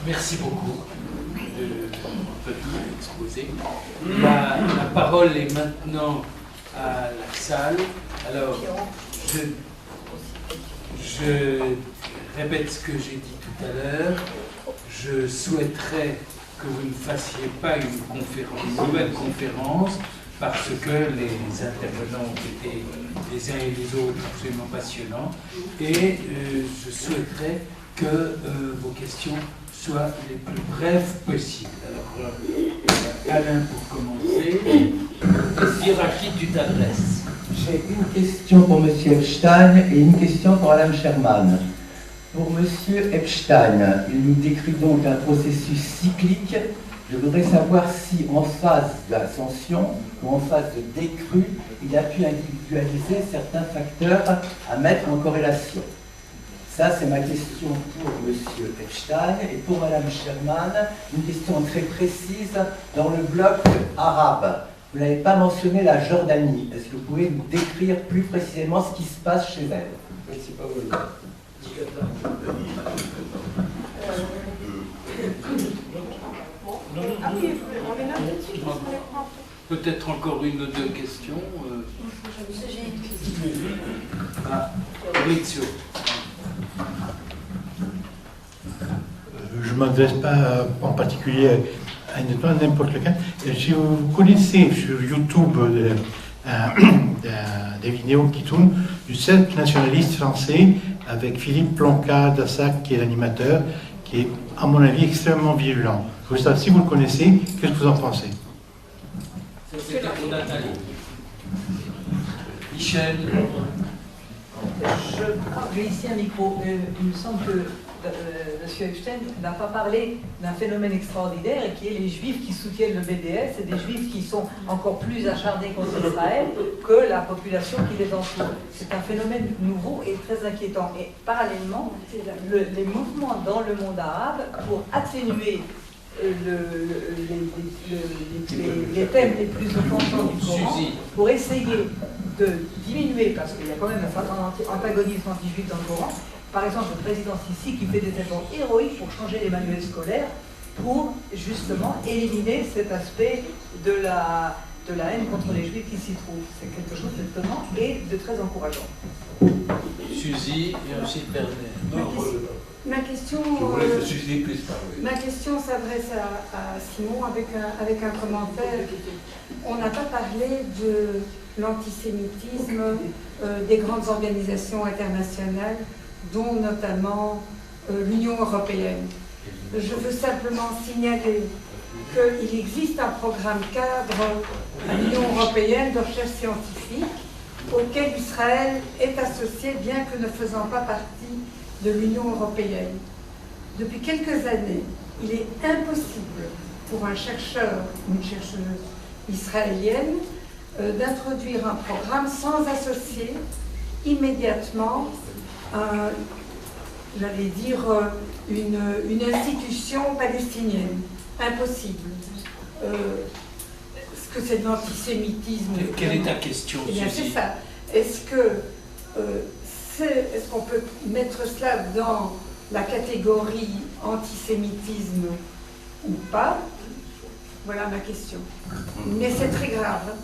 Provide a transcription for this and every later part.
Merci beaucoup de votre exposé. La parole est maintenant à la salle. Alors, je répète ce que j'ai dit tout à l'heure. Je souhaiterais que vous ne fassiez pas une nouvelle conférence, parce que les intervenants ont été les uns et les autres absolument passionnants. Et je souhaiterais que vos questions soient les plus brèves possibles. Alors, Alain, pour commencer, dire à qui tu t'adresses? J'ai une question pour M. Epstein et une question pour Alain Sherman. Pour M. Epstein, il nous décrit donc un processus cyclique. Je voudrais savoir si, en phase d'ascension ou en phase de décrue, il a pu individualiser certains facteurs à mettre en corrélation. Ça, c'est ma question pour M. Epstein. Et pour Mme Sherman, une question très précise dans le bloc arabe. Vous n'avez pas mentionné la Jordanie. Est-ce que vous pouvez nous décrire plus précisément ce qui se passe chez elle? Merci pas vous. Peut-être encore une ou deux questions. Maurizio. Je ne m'adresse pas en particulier à n'importe lequel. Si vous connaissez sur YouTube des vidéos qui tournent du cercle nationaliste français avec Philippe Plonka-Dassac, qui est l'animateur, qui est, à mon avis, extrêmement virulent. Je veux savoir si vous le connaissez, qu'est-ce que vous en pensez? C'était pour Nathalie. Michel. J'ai ici un micro. Il me semble que M. Epstein n'a pas parlé d'un phénomène extraordinaire et qui est les Juifs qui soutiennent le BDS et des Juifs qui sont encore plus acharnés contre Israël que la population qui les entoure. C'est un phénomène nouveau et très inquiétant. Et parallèlement, les mouvements dans le monde arabe pour atténuer les thèmes les plus offensants du Coran, pour essayer de diminuer, parce qu'il y a quand même un certain antagonisme anti-juif dans le Coran. Par exemple, le président Sisi qui fait des efforts héroïques pour changer les manuels scolaires pour justement éliminer cet aspect de la haine contre les juifs qui s'y trouve. C'est quelque chose d'étonnant et de très encourageant. Suzy et ensuite Bernard. Ma question s'adresse à Simon avec un commentaire. On n'a pas parlé de l'antisémitisme des grandes organisations internationales, dont notamment l'Union européenne. Je veux simplement signaler qu'il existe un programme cadre à l'Union européenne de recherche scientifique auquel Israël est associé, bien que ne faisant pas partie de l'Union européenne. Depuis quelques années, il est impossible pour un chercheur ou une chercheuse israélienne d'introduire un programme sans associer immédiatement j'allais dire, une institution palestinienne. Impossible. Est-ce que c'est de l'antisémitisme? Quelle est ta question, eh bien, Suzy? c'est ça. Est-ce qu'on peut mettre cela dans la catégorie antisémitisme ou pas? Voilà ma question. Mais c'est très grave.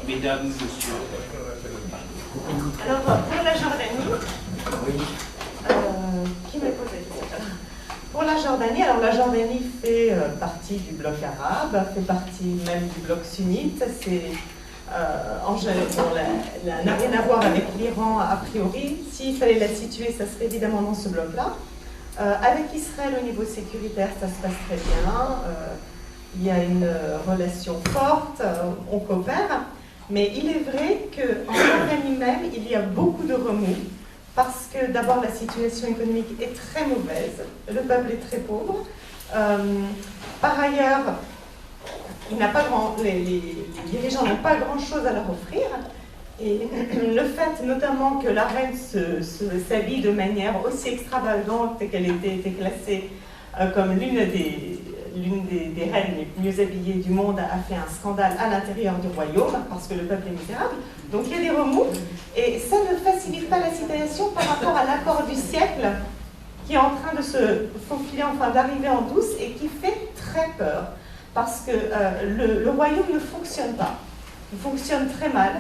Mesdames, Monsieur. Alors, pour la Jordanie, qui m'a posé ça? Pour la Jordanie, alors la Jordanie fait partie du bloc arabe, fait partie même du bloc sunnite. C'est n'a rien à voir avec l'Iran a priori. S'il fallait la situer, ça serait évidemment dans ce bloc-là. Avec Israël au niveau sécuritaire, ça se passe très bien. Il y a une relation forte, on coopère. Mais il est vrai qu'en Jordanie même, il y a beaucoup de remous. Parce que d'abord, la situation économique est très mauvaise. Le peuple est très pauvre. Par ailleurs, les dirigeants n'ont pas grand-chose à leur offrir. Et le fait notamment que la reine s'habille de manière aussi extravagante qu'elle était classée comme l'une des reines les mieux habillées du monde a fait un scandale à l'intérieur du royaume parce que le peuple est misérable. Donc il y a des remous. Et ça ne facilite pas la situation par rapport à l'accord du siècle qui est en train de se faufiler, enfin d'arriver en douce et qui fait très peur. Parce que le royaume ne fonctionne pas. Il fonctionne très mal.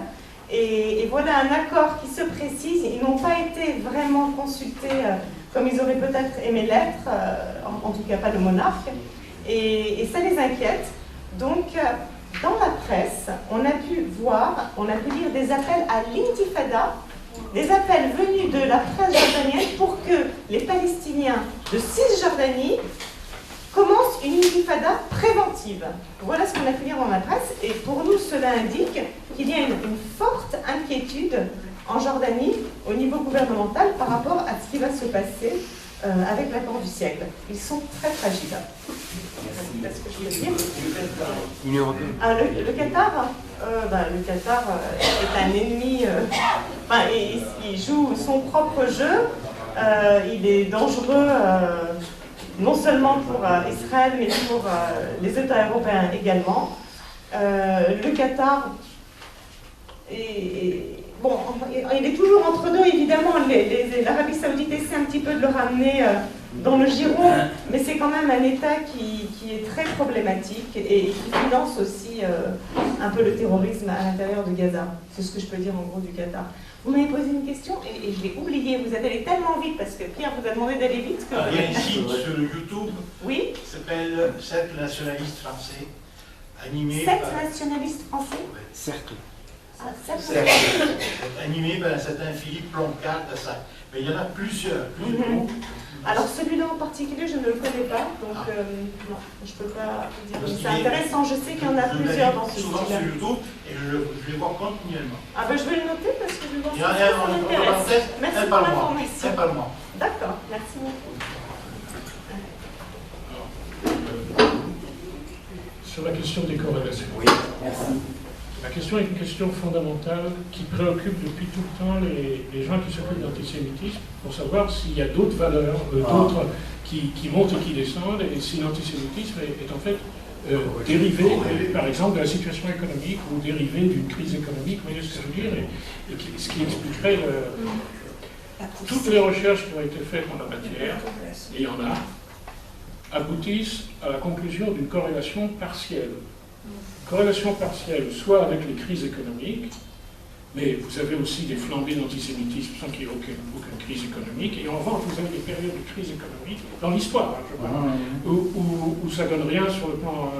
Et voilà un accord qui se précise. Ils n'ont pas été vraiment consultés comme ils auraient peut-être aimé l'être, en tout cas pas le monarque. Et ça les inquiète. Donc, dans la presse, on a pu voir, on a pu lire des appels à l'intifada, des appels venus de la presse jordanienne pour que les Palestiniens de Cisjordanie commencent une intifada préventive. Voilà ce qu'on a pu lire dans la presse, et pour nous, cela indique qu'il y a une forte inquiétude en Jordanie, au niveau gouvernemental, par rapport à ce qui va se passer avec l'accord du siècle. Ils sont très fragiles. Est-ce que je peux dire le Qatar, le Qatar est un ennemi. Il joue son propre jeu. Il est dangereux. Non seulement pour Israël, mais pour les États européens également. Le Qatar il est toujours entre deux, évidemment. L'Arabie Saoudite essaie un petit peu de le ramener dans le giron, mais c'est quand même un État qui est très problématique et qui finance aussi un peu le terrorisme à l'intérieur de Gaza. C'est ce que je peux dire en gros du Qatar. Vous m'avez posé une question et je l'ai oubliée. Vous êtes allé tellement vite parce que Pierre vous a demandé d'aller vite que... Il y a un site sur YouTube oui, qui s'appelle Cercle nationaliste français, animé par... nationalistes français. Cercle. Cercle. Animé par un certain Philippe Ploncard d'Assac. Mais il y en a plusieurs groupes. Alors celui-là en particulier, je ne le connais pas, donc non, je ne peux pas dire. C'est intéressant, je sais qu'il y en a plusieurs dans ce style. Souvent sur YouTube, et je les vois continuellement. Ah ben je vais le noter parce que je vais voir si ça m'intéresse. Merci pour l'information. Un par mois. D'accord, merci beaucoup. Sur la question des corrélations. Oui, merci. La question est une question fondamentale qui préoccupe depuis tout le temps les gens qui s'occupent d'antisémitisme pour savoir s'il y a d'autres valeurs, d'autres qui montent et qui descendent, et si l'antisémitisme est en fait dérivé, par exemple, de la situation économique ou dérivé d'une crise économique, vous voyez ce que je veux dire, et ce qui expliquerait toutes les recherches qui ont été faites en la matière, et il y en a, aboutissent à la conclusion d'une corrélation partielle. Corrélation partielle, soit avec les crises économiques, mais vous avez aussi des flambées d'antisémitisme sans qu'il y ait aucune crise économique, et en revanche, vous avez des périodes de crise économique, dans l'histoire, je parle, où ça ne donne rien sur le plan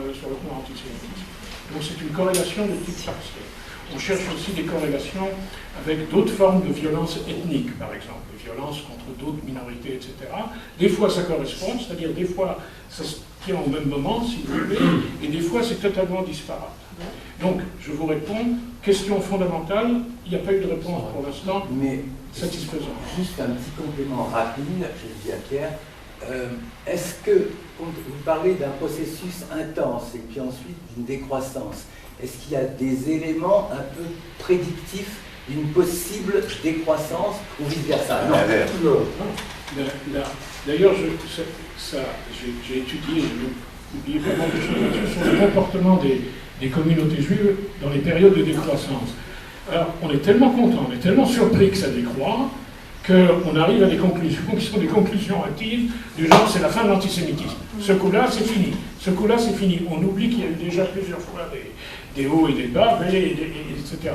antisémitisme. Donc c'est une corrélation de type partiel. On cherche aussi des corrélations avec d'autres formes de violence ethnique, par exemple, de violence contre d'autres minorités, etc. Des fois ça correspond, c'est-à-dire des fois ça se tient au même moment, si vous voulez, et des fois c'est totalement disparate. Donc, je vous réponds, question fondamentale, il n'y a pas eu de réponse pour l'instant satisfaisante. Juste un petit complément rapide, je dis à Pierre. Est-ce que, vous parlez d'un processus intense et puis ensuite d'une décroissance, est-ce qu'il y a des éléments un peu prédictifs d'une possible décroissance ou vice-versa? Non. D'ailleurs, j'ai étudié, j'ai oublié vraiment des choses là-dessus, sur le comportement des communautés juives dans les périodes de décroissance. Alors, on est tellement content, on est tellement surpris que ça décroît, qu'on arrive à des conclusions qui sont des conclusions hâtives, du genre c'est la fin de l'antisémitisme. Ce coup-là, c'est fini. Ce coup-là, c'est fini. On oublie qu'il y a eu déjà plusieurs fois des hauts et des bas, etc.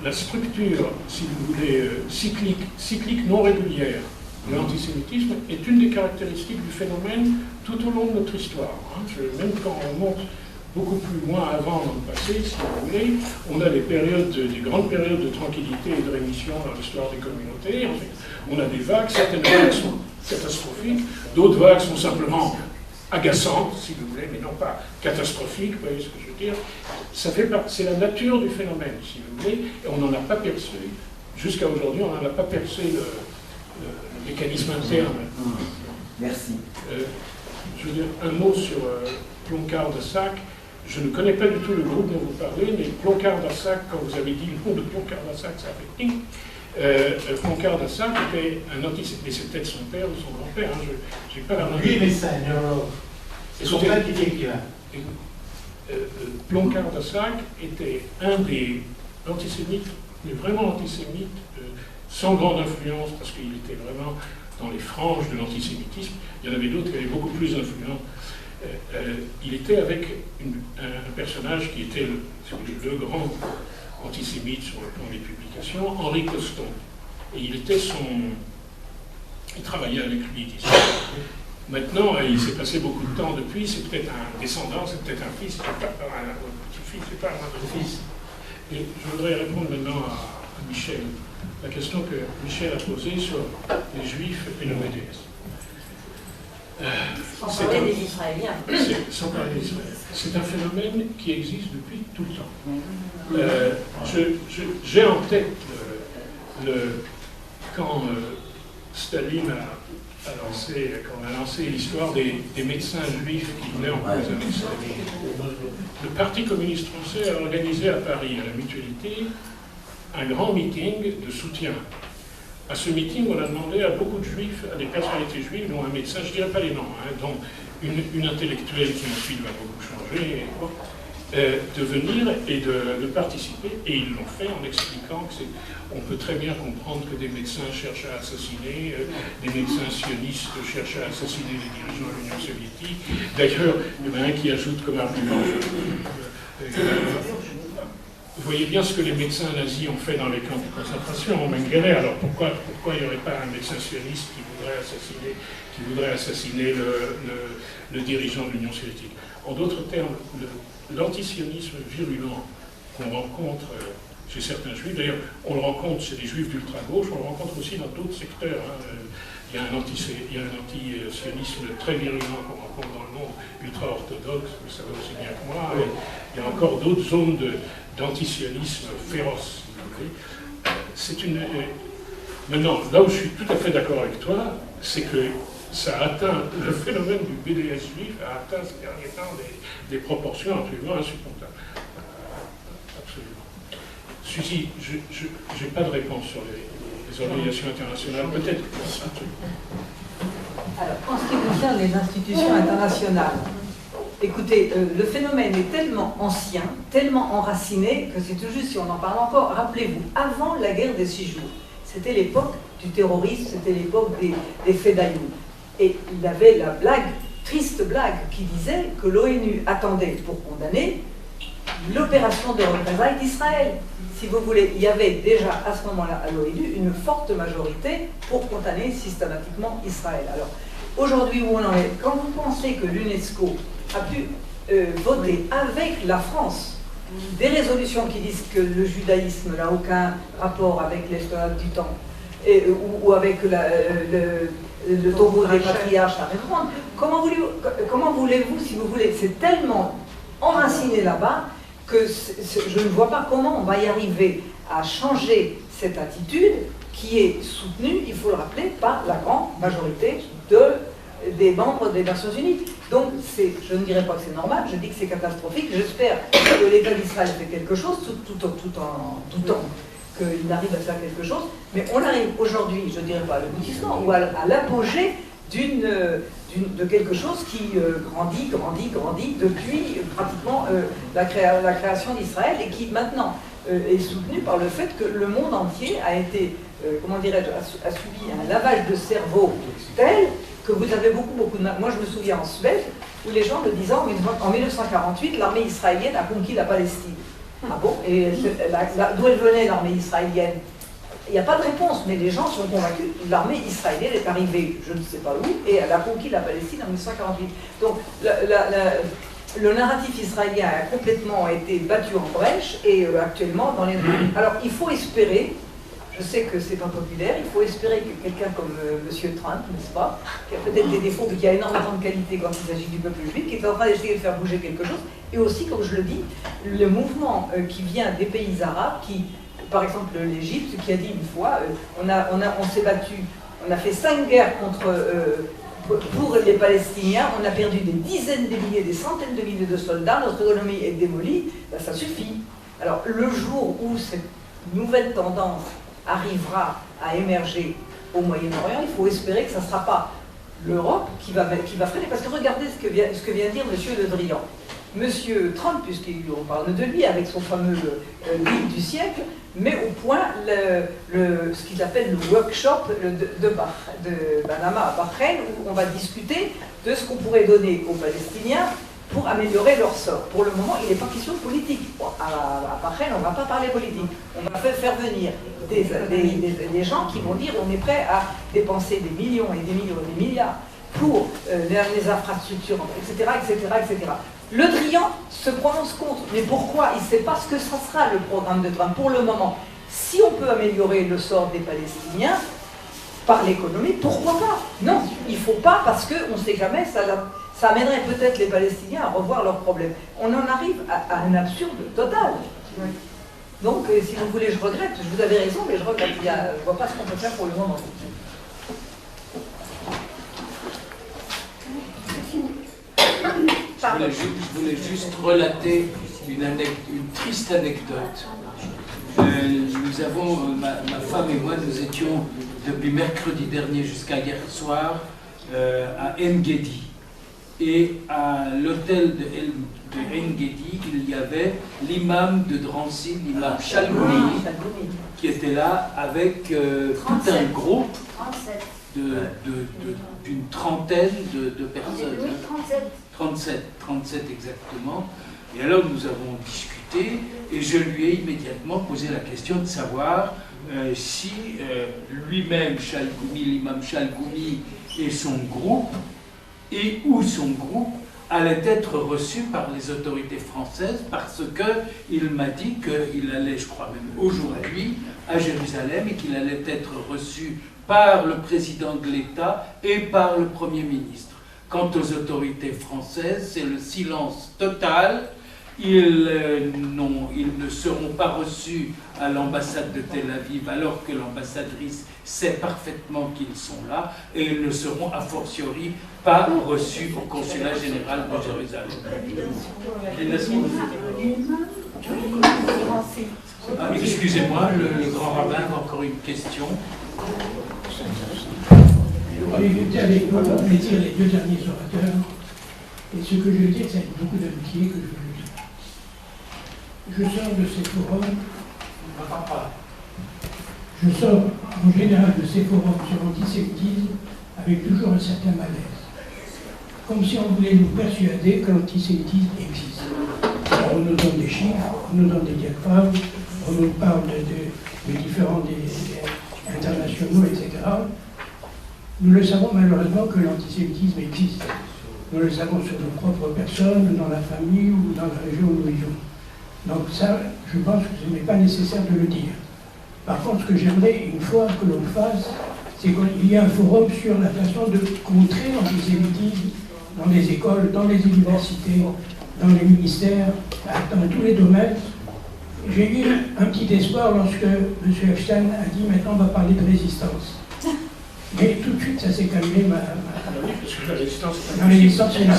La structure, si vous voulez, cyclique non régulière de l'antisémitisme est une des caractéristiques du phénomène tout au long de notre histoire. Même quand on monte beaucoup plus loin avant dans le passé, si vous voulez, on a des grandes périodes de tranquillité et de rémission dans l'histoire des communautés. Ensuite, on a des vagues, certaines vagues sont catastrophiques, d'autres vagues sont simplement agaçantes, si vous voulez, mais non pas catastrophiques, vous voyez ce que je veux dire. C'est la nature du phénomène, si vous voulez, et on n'en a pas percé. Jusqu'à aujourd'hui, on n'en a pas percé le mécanisme interne. Merci. Je veux dire un mot sur Ploncard d'Assac. Je ne connais pas du tout le groupe dont vous parlez, mais Ploncard d'Assac, quand vous avez dit le nom de Ploncard d'Assac, ça a fait ting. Ploncard d'Assac était un antisémite, mais c'est peut-être son père ou son grand-père, je n'ai pas la main. Lui est médecin, neurologue. C'est son père qui était écrivain. Ploncard d'Assac était un des antisémites, mais vraiment antisémites, sans grande influence, parce qu'il était vraiment dans les franges de l'antisémitisme. Il y en avait d'autres qui avaient beaucoup plus d'influence. Il était avec un personnage qui était le grand antisémite sur le plan des publications, Henri Coston. Et il travaillait avec lui, disons. Maintenant, il s'est passé beaucoup de temps depuis, c'est peut-être un descendant, c'est peut-être un fils, c'est pas un petit-fils, c'est pas un fils. Et je voudrais répondre maintenant à Michel, la question que Michel a posée sur les Juifs et le BDS. Sans parler des Israéliens. Sans parler des Israéliens. C'est un phénomène qui existe depuis tout le temps. J'ai en tête quand Staline quand on a lancé l'histoire des médecins juifs qui venaient en cause avec Staline. Le Parti communiste français a organisé à Paris, à la Mutualité, un grand meeting de soutien. À ce meeting, on a demandé à beaucoup de juifs, à des personnalités juives, dont un médecin, je ne dirais pas les noms, dont une intellectuelle qui ensuite va beaucoup changer, de venir et de participer. Et ils l'ont fait en expliquant qu'on peut très bien comprendre que des médecins cherchent à assassiner, des médecins sionistes cherchent à assassiner les dirigeants de l'Union soviétique. D'ailleurs, il y en a un qui ajoute comme argument... Vous voyez bien ce que les médecins nazis ont fait dans les camps de concentration, en Mengele. Alors pourquoi il n'y aurait pas un médecin sioniste qui voudrait assassiner le dirigeant de l'Union soviétique? En d'autres termes, l'antisionisme virulent qu'on rencontre chez certains juifs, d'ailleurs on le rencontre chez les juifs d'ultra-gauche, on le rencontre aussi dans d'autres secteurs. Il y a un anti-sionisme très virulent qu'on rencontre dans le monde ultra-orthodoxe, vous savez aussi bien que moi, et il y a encore d'autres zones d'antisionisme féroce. Maintenant, là où je suis tout à fait d'accord avec toi, c'est que ça a atteint, le phénomène du BDS juif a atteint ces derniers temps des proportions absolument insupportables. Absolument. Suzy, je n'ai pas de réponse sur les organisations internationales, peut-être. Alors, en ce qui concerne les institutions internationales, écoutez, le phénomène est tellement ancien, tellement enraciné, que c'est tout juste si on en parle encore. Rappelez-vous, avant la guerre des 6 jours, c'était l'époque du terrorisme, c'était l'époque des faits d'Ayoub. Et il y avait la triste blague, qui disait que l'ONU attendait pour condamner l'opération de représailles d'Israël. Si vous voulez, il y avait déjà à ce moment-là à l'ONU une forte majorité pour condamner systématiquement Israël. Alors, aujourd'hui où on en est, quand vous pensez que l'UNESCO a pu voter avec la France des résolutions qui disent que le judaïsme n'a aucun rapport avec l'esclavage du temps, ou avec le tombeau des patriarches à répondre, comment voulez-vous, si vous voulez, c'est tellement enraciné là-bas que je ne vois pas comment on va y arriver à changer cette attitude qui est soutenue, il faut le rappeler, par la grande majorité des membres des Nations Unies. Donc, je ne dirais pas que c'est normal, je dis que c'est catastrophique. J'espère que l'État d'Israël fait quelque chose, tout en doutant qu'il arrive à faire quelque chose. Mais on arrive aujourd'hui, je ne dirais pas à l'aboutissement, ou à l'apogée de quelque chose qui grandit depuis pratiquement la création d'Israël et qui maintenant est soutenu par le fait que le monde entier a été, a subi un lavage de cerveau tel que vous avez beaucoup de... Moi, je me souviens en Suède, où les gens me disaient en 1948, l'armée israélienne a conquis la Palestine. Ah bon? Et d'où elle venait, l'armée israélienne? Il n'y a pas de réponse, mais les gens sont convaincus que l'armée israélienne est arrivée, je ne sais pas où, et elle a conquis la Palestine en 1948. Donc, le narratif israélien a complètement été battu en brèche, et actuellement, dans les... Alors, il faut espérer... Je sais que c'est impopulaire, il faut espérer que quelqu'un comme M. Trump, n'est-ce pas, qui a peut-être des défauts, mais qui a énormément de qualité quand il s'agit du peuple juif, qui est en train d'essayer de faire bouger quelque chose, et aussi, comme je le dis, le mouvement qui vient des pays arabes, par exemple l'Égypte, qui a dit une fois, on s'est battu, on a fait 5 guerres pour les Palestiniens, on a perdu des dizaines de milliers, des centaines de milliers de soldats, notre économie est démolie, ben, ça suffit. Alors, le jour où cette nouvelle tendance arrivera à émerger au Moyen-Orient, il faut espérer que ce ne sera pas l'Europe qui va freiner. Parce que regardez ce que vient de dire M. Le Drian. Monsieur Trump, puisqu'on parle de lui, avec son fameux livre du siècle, met au point ce qu'ils appellent le workshop de Manama à Bahreïn, où on va discuter de ce qu'on pourrait donner aux Palestiniens pour améliorer leur sort. Pour le moment, il n'est pas question de politique. À Bahreïn, on ne va pas parler politique. On va faire venir des gens qui vont dire on est prêt à dépenser des millions et des millions et des milliards pour les infrastructures, etc., etc., etc. Le Drian se prononce contre. Mais pourquoi? Il ne sait pas ce que ça sera le programme de Trump pour le moment. Si on peut améliorer le sort des Palestiniens par l'économie, pourquoi pas? Non, il ne faut pas parce qu'on ne sait jamais, ça amènerait peut-être les Palestiniens à revoir leurs problèmes. On en arrive à un absurde total. Donc, si vous voulez, je regrette. Vous avez raison, mais je regrette. Je ne vois pas ce qu'on peut faire pour le moment. Je voulais juste relater une triste anecdote. Nous avons, ma femme et moi, nous étions depuis mercredi dernier jusqu'à hier soir à En-Gedi. Et à l'hôtel de En-Gedi, il y avait l'imam de Drancy, l'imam Chalgoumi, qui était là avec tout un groupe d'une trentaine de personnes. 37 exactement. Et alors nous avons discuté et je lui ai immédiatement posé la question de savoir si lui-même, l'imam Chalgoumi et son groupe, et où son groupe allait être reçu par les autorités françaises, parce qu'il m'a dit qu'il allait, je crois même aujourd'hui, à Jérusalem et qu'il allait être reçu par le président de l'État et par le Premier ministre. Quant aux autorités françaises, c'est le silence total. Ils ne seront pas reçus à l'ambassade de Tel Aviv alors que l'ambassadrice sait parfaitement qu'ils sont là, et ils ne seront a fortiori pas reçus au consulat général de Jérusalem. Excusez-moi, le grand rabbin a encore une question. J'étais avec moi pour plaisir les deux derniers orateurs, et ce que je veux dire, c'est avec beaucoup d'amitié que je veux le dire. Je sors de ces forums, en général de ces forums sur l'antisémitisme avec toujours un certain malaise. Comme si on voulait nous persuader que l'antisémitisme existe. Alors on nous donne des chiffres, on nous donne des diagrammes, on nous parle de différents internationaux, etc. Nous le savons malheureusement que l'antisémitisme existe. Nous le savons sur nos propres personnes, dans la famille ou dans la région où nous vivons. Donc ça, je pense que ce n'est pas nécessaire de le dire. Par contre, ce que j'aimerais, une fois que l'on le fasse, c'est qu'il y ait un forum sur la façon de contrer l'antisémitisme dans les écoles, dans les universités, dans les ministères, dans tous les domaines. J'ai eu un petit espoir lorsque M. Epstein a dit « maintenant on va parler de résistance ». Mais tout de suite, ça s'est calmé. Parce que la résistance, la résistance, il n'y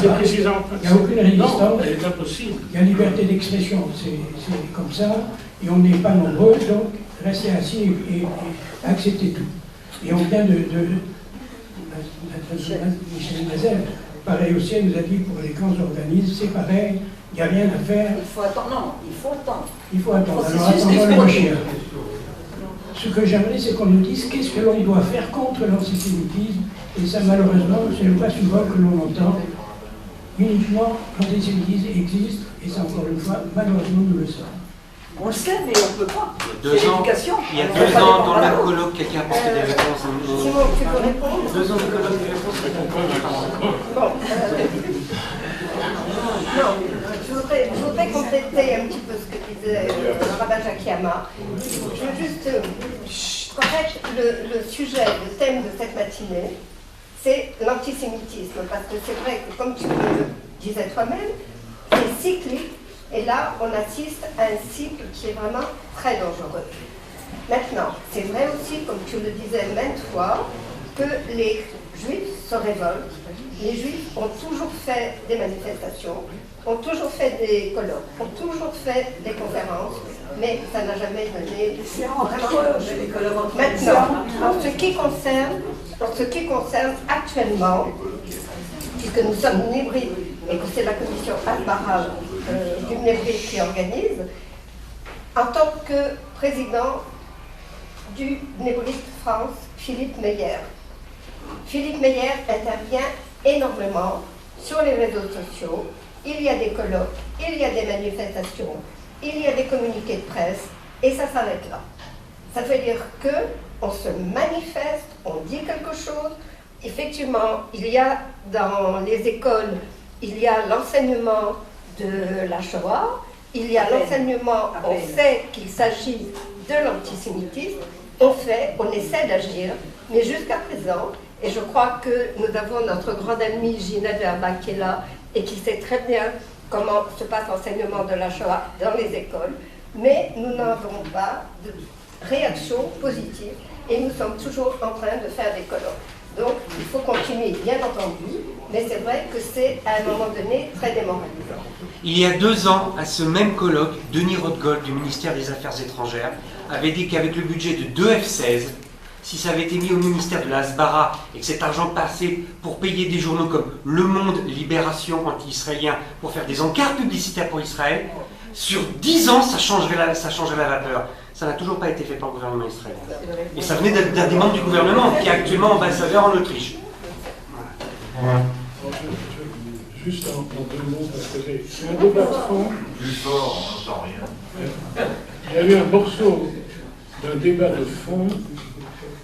a aucune résistance. Non, elle est impossible. Il y a liberté d'expression, c'est comme ça, et on n'est pas nombreux, donc restez assis et acceptez tout. Et on vient de Michel Nazel, pareil aussi, elle nous a dit pour les grands organismes, c'est pareil, il n'y a rien à faire. Il faut attendre, non, il faut attendre. Il faut attendre, alors attendons le Mashiach. Ce que j'aimerais, c'est qu'on nous dise qu'est-ce que l'on doit faire contre l'antisémitisme. Et ça, malheureusement, ce n'est pas souvent que l'on entend. Uniquement, l'antisémitisme existe, et ça, encore une fois, malheureusement, nous le savons. On le sait, mais on ne peut pas. Il y a 2 ans, dans le même colloque, quelqu'un apportait des réponses. Simon, tu peux répondre? 2 ans de colloque, des réponses Bon. Non, je voudrais compléter un petit peu ce que disait le rabbin Jacquiama. Je veux juste correcte le sujet, le thème de cette matinée, c'est l'antisémitisme. Parce que c'est vrai que, comme tu le disais toi-même, c'est cyclique. Et là, on assiste à un cycle qui est vraiment très dangereux. Maintenant, c'est vrai aussi, comme tu le disais maintes fois, que les Juifs se révoltent. Les Juifs ont toujours fait des manifestations, ont toujours fait des colloques, ont toujours fait des conférences, mais ça n'a jamais donné vraiment. Maintenant, en ce qui concerne actuellement, puisque nous sommes et que c'est la commission Asbara du Mnebrit qui organise, en tant que président du Mnebrit France, Philippe Meyer. Philippe Meyer intervient énormément sur les réseaux sociaux. Il y a des colloques, il y a des manifestations, il y a des communiqués de presse, et ça s'arrête là. Ça veut dire qu'on se manifeste, on dit quelque chose. Effectivement, il y a dans les écoles, il y a l'enseignement de la Shoah, il y a l'enseignement, on sait qu'il s'agit de l'antisémitisme, on essaie d'agir, mais jusqu'à présent, et je crois que nous avons notre grande amie Gina Gerba qui est là et qui sait très bien comment se passe l'enseignement de la Shoah dans les écoles, mais nous n'avons pas de réaction positive et nous sommes toujours en train de faire des colloques. Donc il faut continuer, bien entendu, mais c'est vrai que c'est à un moment donné très démoralisant. Il y a 2 ans, à ce même colloque, Denis Rothgold du ministère des Affaires étrangères avait dit qu'avec le budget de 2 F-16, si ça avait été mis au ministère de la Hasbara et que cet argent passait pour payer des journaux comme Le Monde, Libération, anti-israélien, pour faire des encarts publicitaires pour Israël, sur 10 ans, ça changerait la vapeur. Ça n'a toujours pas été fait par le gouvernement israélien. Et ça venait d'un des membres du gouvernement qui est actuellement ambassadeur en Autriche. Juste en 2 mots, parce que c'est un débat de fond. Plus fort, on n'entend rien. Il y a eu un morceau d'un débat de fond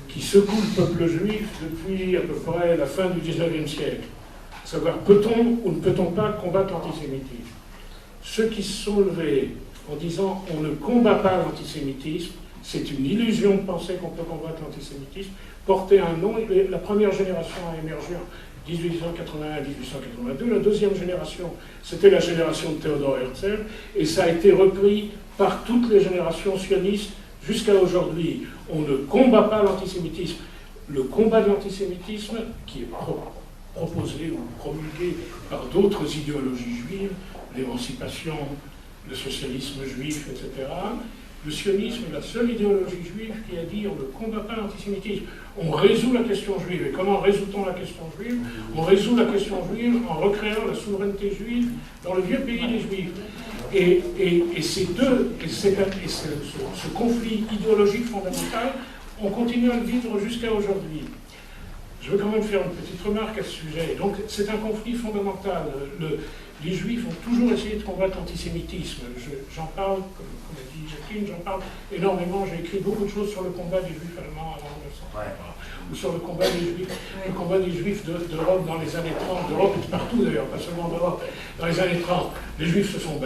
qui secoue le peuple juif depuis à peu près la fin du XIXe siècle. À savoir, peut-on ou ne peut-on pas combattre l'antisémitisme? Ceux qui se sont levés en disant on ne combat pas l'antisémitisme, c'est une illusion de penser qu'on peut combattre l'antisémitisme, porter un nom. La première génération a émergé en 1881-1882, la deuxième génération, c'était la génération de Theodor Herzl, et ça a été repris par toutes les générations sionistes jusqu'à aujourd'hui. On ne combat pas l'antisémitisme. Le combat de l'antisémitisme, qui est proposé ou promulgué par d'autres idéologies juives, l'émancipation, le socialisme juif, etc. Le sionisme est la seule idéologie juive qui a dit on ne combat pas l'antisémitisme, on résout la question juive. Et comment résout-on la question juive? On résout la question juive en recréant la souveraineté juive dans le vieux pays des Juifs. Et ce conflit idéologique fondamental, on continue à le vivre jusqu'à aujourd'hui. Je veux quand même faire une petite remarque à ce sujet. Donc c'est un conflit fondamental. Les Juifs ont toujours essayé de combattre l'antisémitisme. J'en parle, comme a dit Jacqueline, j'en parle énormément. J'ai écrit beaucoup de choses sur le combat des Juifs allemands avant 1900, ou sur le combat des Juifs d'Europe dans les années 30, d'Europe et de partout d'ailleurs, pas seulement d'Europe. Dans les années 30, les Juifs se sont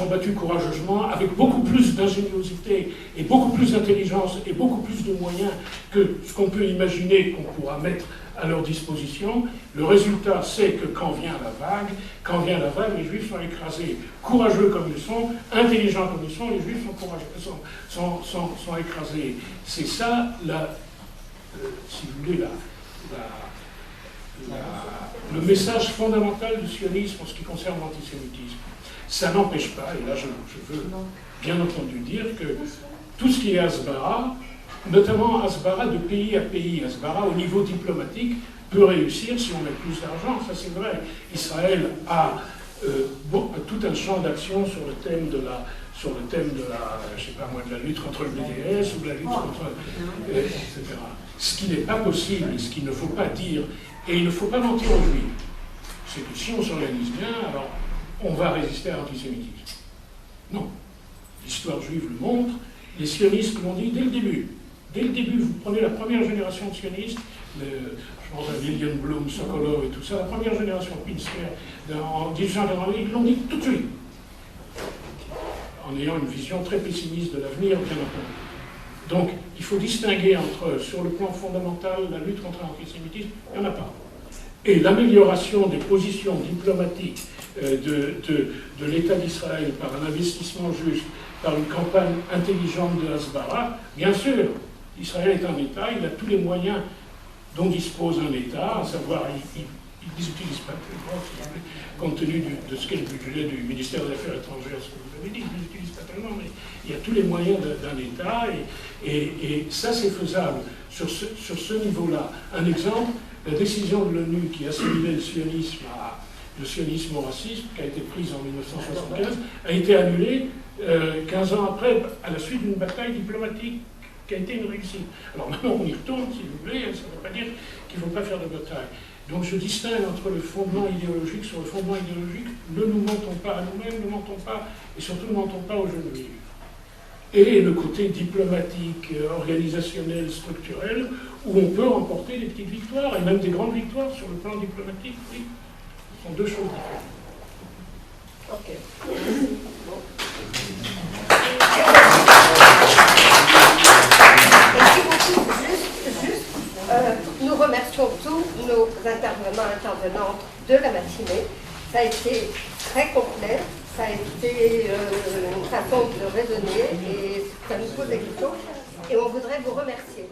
battus courageusement, avec beaucoup plus d'ingéniosité et beaucoup plus d'intelligence et beaucoup plus de moyens que ce qu'on peut imaginer qu'on pourra mettre à leur disposition. Le résultat, c'est que quand vient la vague, les Juifs sont écrasés. Courageux comme ils sont, intelligents comme ils sont, les Juifs sont écrasés. C'est ça, si vous voulez, le message fondamental du sionisme en ce qui concerne l'antisémitisme. Ça n'empêche pas, et là je veux bien entendu dire que tout ce qui est Hasbara, notamment Hasbara de pays à pays, Hasbara au niveau diplomatique, peut réussir si on met plus d'argent, ça c'est vrai. Israël a tout un champ d'action sur le thème de la, je sais pas moi, de la lutte contre le BDS ou de la lutte contre, etc. Ce qui n'est pas possible, et ce qu'il ne faut pas dire, et il ne faut pas mentir aux Juifs, c'est que si on s'organise bien, alors on va résister à l'antisémitisme. Non. L'histoire juive le montre, les sionistes l'ont dit dès le début. Dès le début, vous prenez la première génération de sionistes, je pense à Lilian Blum, Sokolov et tout ça, la première génération de Pinsker, en 1888, ils l'ont dit tout de suite, en ayant une vision très pessimiste de l'avenir, bien entendu. Donc, il faut distinguer entre, sur le plan fondamental, la lutte contre l'antisémitisme, il n'y en a pas. Et l'amélioration des positions diplomatiques de l'État d'Israël par un investissement juste, par une campagne intelligente de Hasbara, bien sûr, Israël est un État, il a tous les moyens dont dispose un État, à savoir, il ne les utilise pas tellement, compte tenu de ce qu'est le budget du ministère des Affaires étrangères, ce que vous avez dit, il ne les utilise pas tellement, mais il y a tous les moyens d'un État, et ça c'est faisable sur ce niveau-là. Un exemple, la décision de l'ONU qui assimilait le sionisme de sionisme au racisme, qui a été prise en 1975, a été annulée 15 ans après, à la suite d'une bataille diplomatique qui a été une réussite. Alors maintenant on y retourne, s'il vous plaît, ça ne veut pas dire qu'il ne faut pas faire de bataille. Donc je distingue entre le fondement idéologique. Sur le fondement idéologique, ne nous mentons pas à nous-mêmes, ne mentons pas, et surtout ne mentons pas aux jeunes livres. Et le côté diplomatique, organisationnel, structurel, où on peut remporter des petites victoires, et même des grandes victoires sur le plan diplomatique, oui. Ce sont deux choses différentes. Ok. Nous remercions tous nos intervenantes de la matinée. Ça a été très complet, ça a été une façon de raisonner et ça nous pose des questions et on voudrait vous remercier.